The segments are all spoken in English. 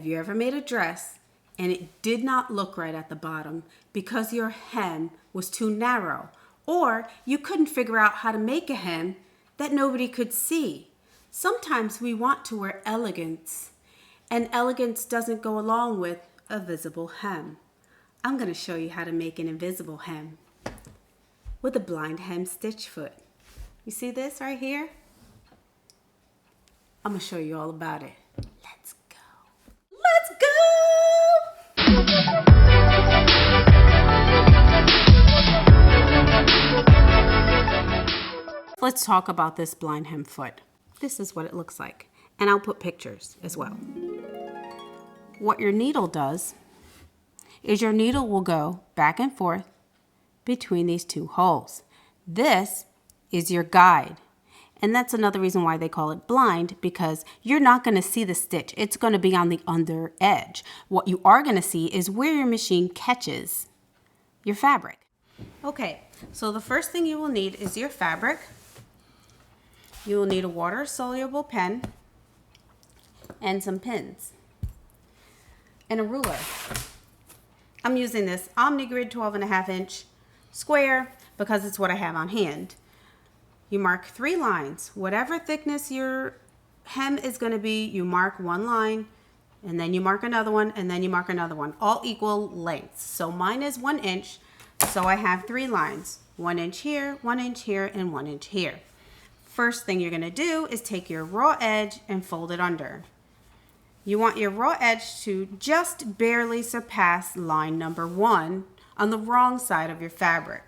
Have you ever made a dress and it did not look right at the bottom because your hem was too narrow, or you couldn't figure out how to make a hem that nobody could see? Sometimes we want to wear elegance, and elegance doesn't go along with a visible hem. I'm going to show you how to make an invisible hem with a blind hem stitch foot. You see this right here? I'm going to show you all about it. Let's go. Let's go! Let's talk about this blind hem foot. This is what it looks like. And I'll put pictures as well. What your needle does is your needle will go back and forth between these two holes. This is your guide. And that's another reason why they call it blind, because you're not going to see the stitch. It's going to be on the under edge. What you are going to see is where your machine catches your fabric. Okay, so the first thing you will need is your fabric. You will need a water-soluble pen and some pins and a ruler. I'm using this OmniGrid 12.5 inch square because it's what I have on hand. You mark 3 lines. Whatever thickness your hem is going to be, you mark 1 line, and then you mark another one, and then you mark another one, all equal lengths. So mine is 1 inch, so I have 3 lines. 1 inch here, 1 inch here, and 1 inch here. First thing you're going to do is take your raw edge and fold it under. You want your raw edge to just barely surpass line number 1 on the wrong side of your fabric.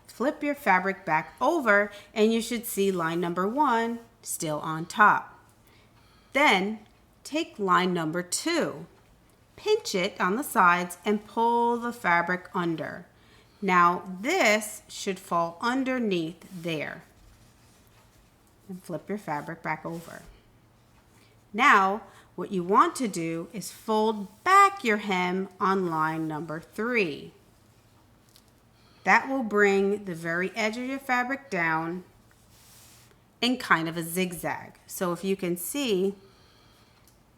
Flip your fabric back over and you should see line number 1 still on top. Then take line number 2, pinch it on the sides and pull the fabric under. Now this should fall underneath there. And flip your fabric back over. Now what you want to do is fold back your hem on line number 3. That will bring the very edge of your fabric down in kind of a zigzag. So if you can see,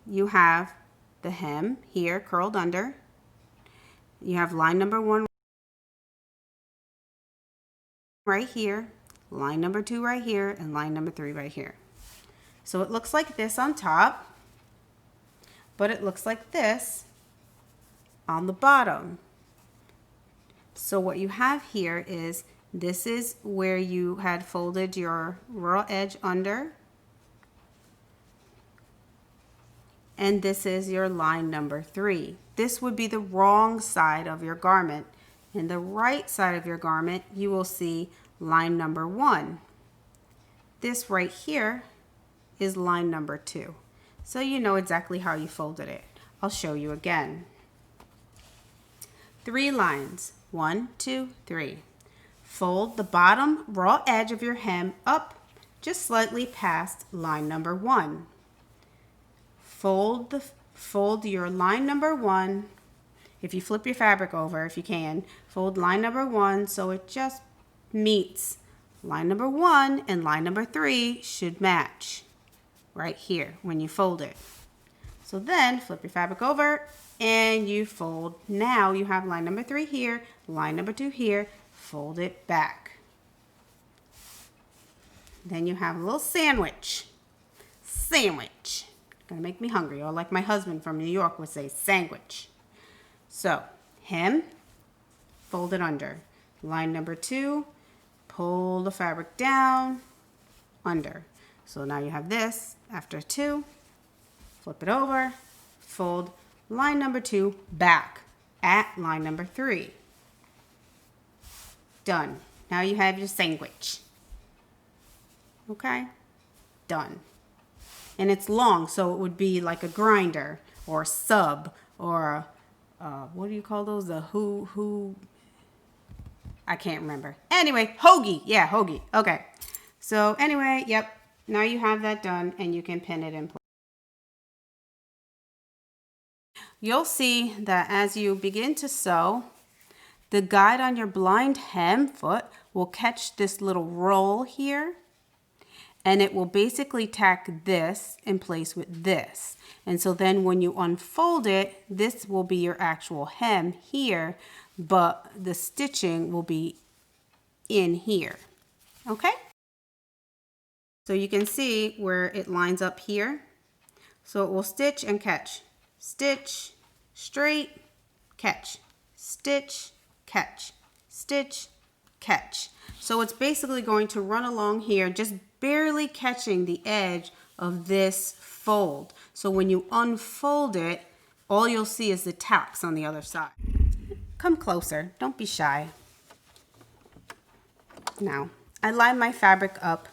you have the hem here curled under. You have line number 1 right here, line number 2 right here, and line number 3 right here. So it looks like this on top, but it looks like this on the bottom. So what you have here is, this is where you had folded your raw edge under, and this is your line number 3. This would be the wrong side of your garment. In the right side of your garment, you will see line number 1. This right here is line number 2. So you know exactly how you folded it. I'll show you again. 3 lines. 1, 2, 3. Fold the bottom raw edge of your hem up just slightly past line number 1. Fold your line number 1. If you flip your fabric over, if you can, fold line number 1 so it just meets line number 1, and line number 3 should match right here when you fold it. So then flip your fabric over and you fold. Now you have line number 3 here, line number 2 here, fold it back. Then you have a little sandwich. Sandwich. Gonna make me hungry, or like my husband from New York would say, sandwich. So hem, fold it under. Line number 2, pull the fabric down, under. So now you have this after 2, flip it over, fold line number 2 back at line number 3. Done. Now you have your sandwich. Okay? Done. And it's long, so it would be like a grinder or a sub or what do you call those? The who? I can't remember. Anyway, hoagie. Yeah, hoagie. Okay. So anyway, yep. Now you have that done and you can pin it in place. You'll see that as you begin to sew, the guide on your blind hem foot will catch this little roll here, and it will basically tack this in place with this. And so then when you unfold it, this will be your actual hem here, but the stitching will be in here. Okay? So you can see where it lines up here. So it will stitch and catch. Stitch, straight, catch. Stitch, catch. Stitch, catch. So it's basically going to run along here, just barely catching the edge of this fold. So when you unfold it, all you'll see is the tacks on the other side. Come closer, don't be shy. Now, I line my fabric up.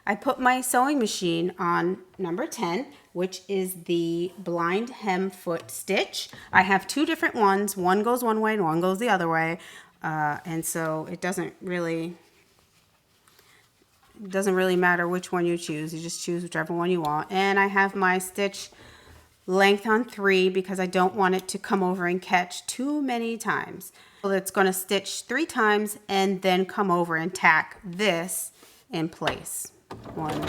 I put my sewing machine on number 10, which is the blind hem foot stitch. I have two different ones. One goes one way and one goes the other way. And so it doesn't really matter which one you choose. You just choose whichever one you want. And I have my stitch length on 3 because I don't want it to come over and catch too many times. So it's going to stitch 3 times and then come over and tack this in place. 1, 2.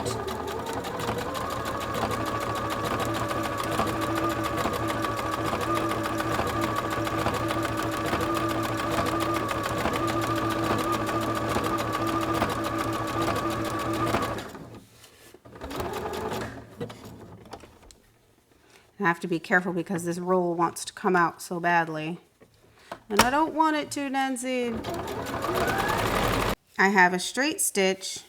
I have to be careful because this roll wants to come out so badly. And I don't want it to, Nancy. I have a straight stitch,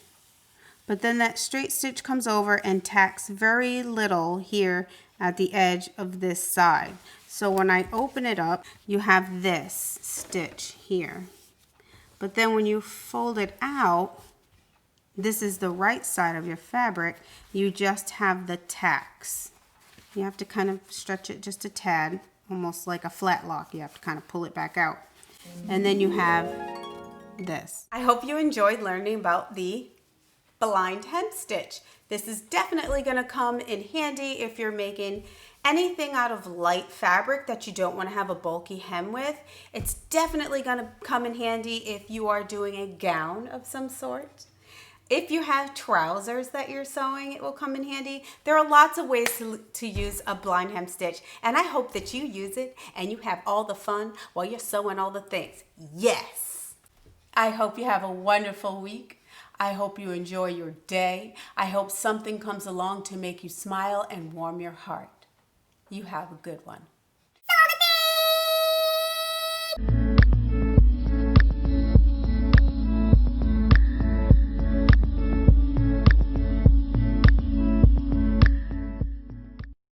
but then that straight stitch comes over and tacks very little here at the edge of this side. So when I open it up, you have this stitch here. But then when you fold it out, this is the right side of your fabric, you just have the tacks. You have to kind of stretch it just a tad, almost like a flat lock. You have to kind of pull it back out. And then you have this. I hope you enjoyed learning about the blind hem stitch. This is definitely going to come in handy if you're making anything out of light fabric that you don't want to have a bulky hem with. It's definitely going to come in handy if you are doing a gown of some sort. If you have trousers that you're sewing, it will come in handy. There are lots of ways to use a blind hem stitch, and I hope that you use it and you have all the fun while you're sewing all the things. Yes! I hope you have a wonderful week. I hope you enjoy your day. I hope something comes along to make you smile and warm your heart. You have a good one.